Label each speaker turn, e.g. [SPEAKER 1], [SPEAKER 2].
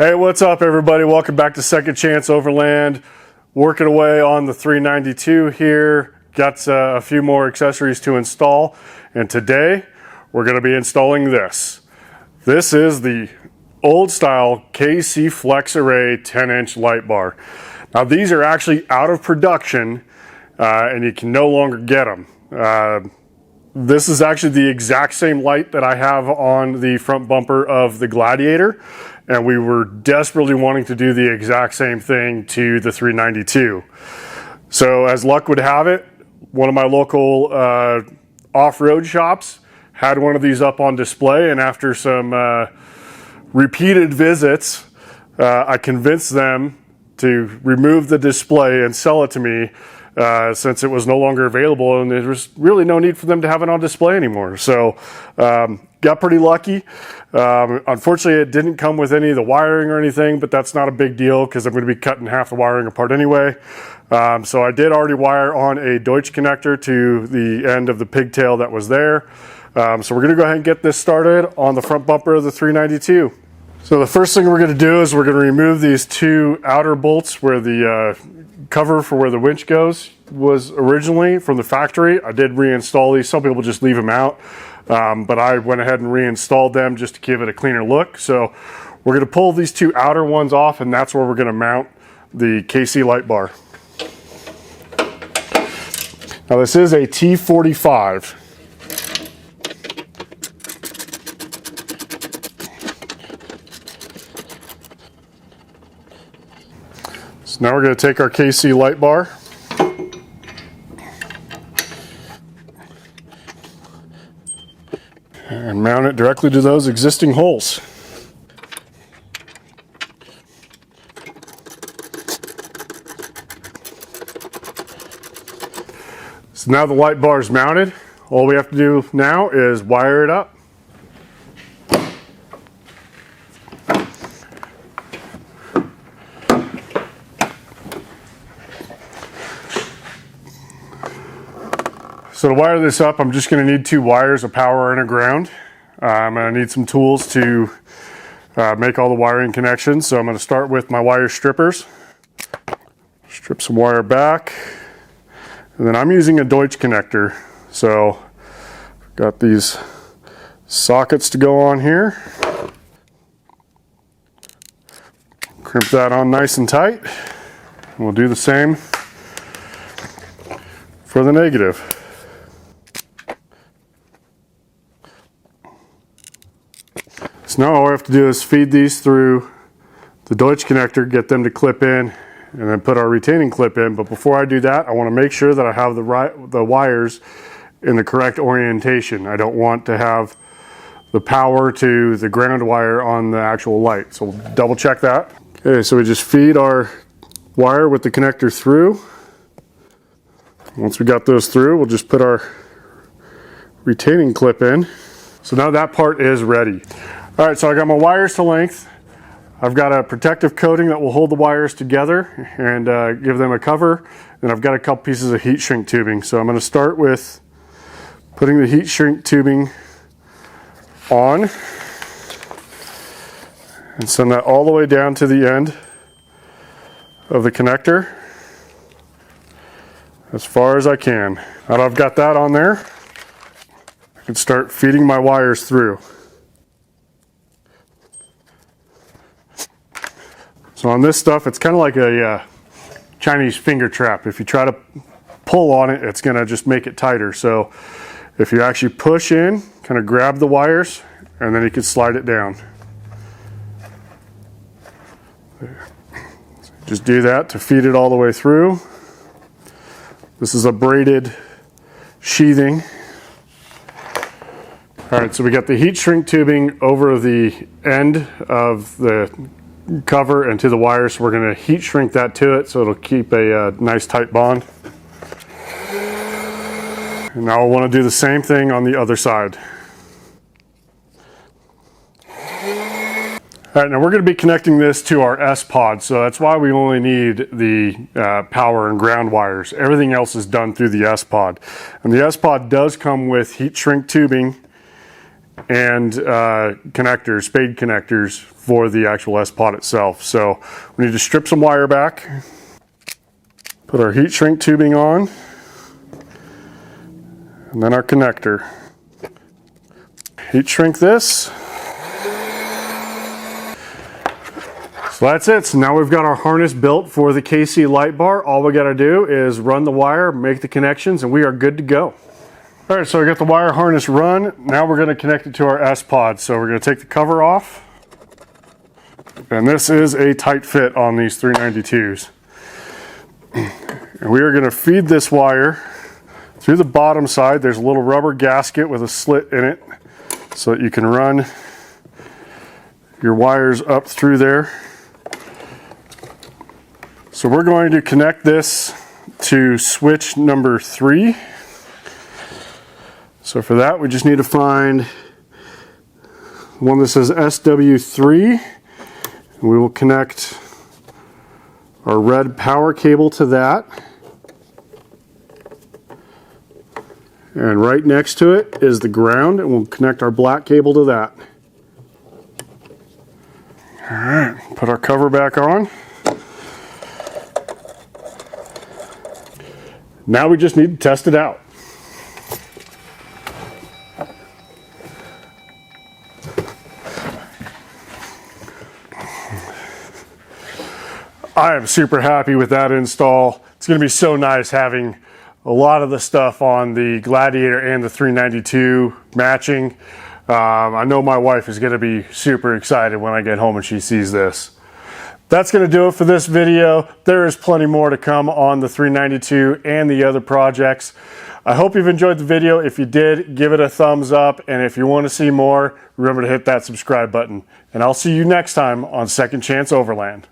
[SPEAKER 1] Hey, what's up everybody? Welcome back to Second Chance Overland. Working away on the 392 here. Got a few more accessories to install, and today we're going to be installing this. This is the old style KC Flex Array 10-inch light bar. Now these are actually out of production and you can no longer get them. This is actually the exact same light that I have on the front bumper of the Gladiator, and we were desperately wanting to do the exact same thing to the 392. So as luck would have it, one of my local off-road shops had one of these up on display, and after some repeated visits, I convinced them to remove the display and sell it to me since it was no longer available, and there was really no need for them to have it on display anymore. So got pretty lucky. Unfortunately, it didn't come with any of the wiring or anything, but that's not a big deal because I'm going to be cutting half the wiring apart anyway. So I did already wire on a Deutsch connector to the end of the pigtail that was there. So we're going to go ahead and get this started on the front bumper of the 392. So the first thing we're going to do is we're going to remove these two outer bolts where the cover for where the winch goes was originally from the factory. I did reinstall these. Some people just leave them out, but I went ahead and reinstalled them just to give it a cleaner look. So we're going to pull these two outer ones off, and that's where we're going to mount the KC light bar. Now this is a T45. So now we're going to take our KC light bar and mount it directly to those existing holes. So now the light bar is mounted. All we have to do now is wire it up. So to wire this up, I'm just going to need two wires, a power and a ground. I'm going to need some tools to make all the wiring connections. So I'm going to start with my wire strippers. Strip some wire back. And then I'm using a Deutsch connector. So got these sockets to go on here. Crimp that on nice and tight. And we'll do the same for the negative. So now all I have to do is feed these through the Deutsch connector, get them to clip in, and then put our retaining clip in. But before I do that, I want to make sure that I have the wires in the correct orientation. I don't want to have the power to the ground wire on the actual light. So we'll double check that. Okay, so we just feed our wire with the connector through. Once we got those through, we'll just put our retaining clip in. So now that part is ready. All right, so I got my wires to length. I've got a protective coating that will hold the wires together and give them a cover. And I've got a couple pieces of heat shrink tubing. So I'm going to start with putting the heat shrink tubing on and send that all the way down to the end of the connector as far as I can. Now that I've got that on there, I can start feeding my wires through. So on this stuff, it's kind of like a Chinese finger trap. If you try to pull on it, it's going to just make it tighter. So if you actually push in, kind of grab the wires, and then you can slide it down. Just do that to feed it all the way through. This is a braided sheathing. All right, so we got the heat shrink tubing over the end of the cover and to the wire, so we're going to heat shrink that to it so it'll keep a nice tight bond. And now we'll want to do the same thing on the other side. All right, now we're going to be connecting this to our S-Pod, so that's why we only need the power and ground wires. Everything else is done through the S-Pod. And the S-Pod does come with heat shrink tubing and connectors, spade connectors for the actual S-Pod itself. So we need to strip some wire back, put our heat shrink tubing on, and then our connector. Heat shrink this. So that's it. So now we've got our harness built for the KC light bar. All we got to do is run the wire, make the connections, and we are good to go. All right, so I got the wire harness run. Now we're going to connect it to our S-Pod. So we're going to take the cover off. And this is a tight fit on these 392s. And we are going to feed this wire through the bottom side. There's a little rubber gasket with a slit in it so that you can run your wires up through there. So we're going to connect this to switch number 3. So for that, we just need to find one that says SW3. We will connect our red power cable to that. And right next to it is the ground, and we'll connect our black cable to that. All right, put our cover back on. Now we just need to test it out. I am super happy with that install. It's going to be so nice having a lot of the stuff on the Gladiator and the 392 matching. I know my wife is going to be super excited when I get home and she sees this. That's going to do it for this video. There is plenty more to come on the 392 and the other projects. I hope you've enjoyed the video. If you did, give it a thumbs up. And if you want to see more, remember to hit that subscribe button. And I'll see you next time on Second Chance Overland.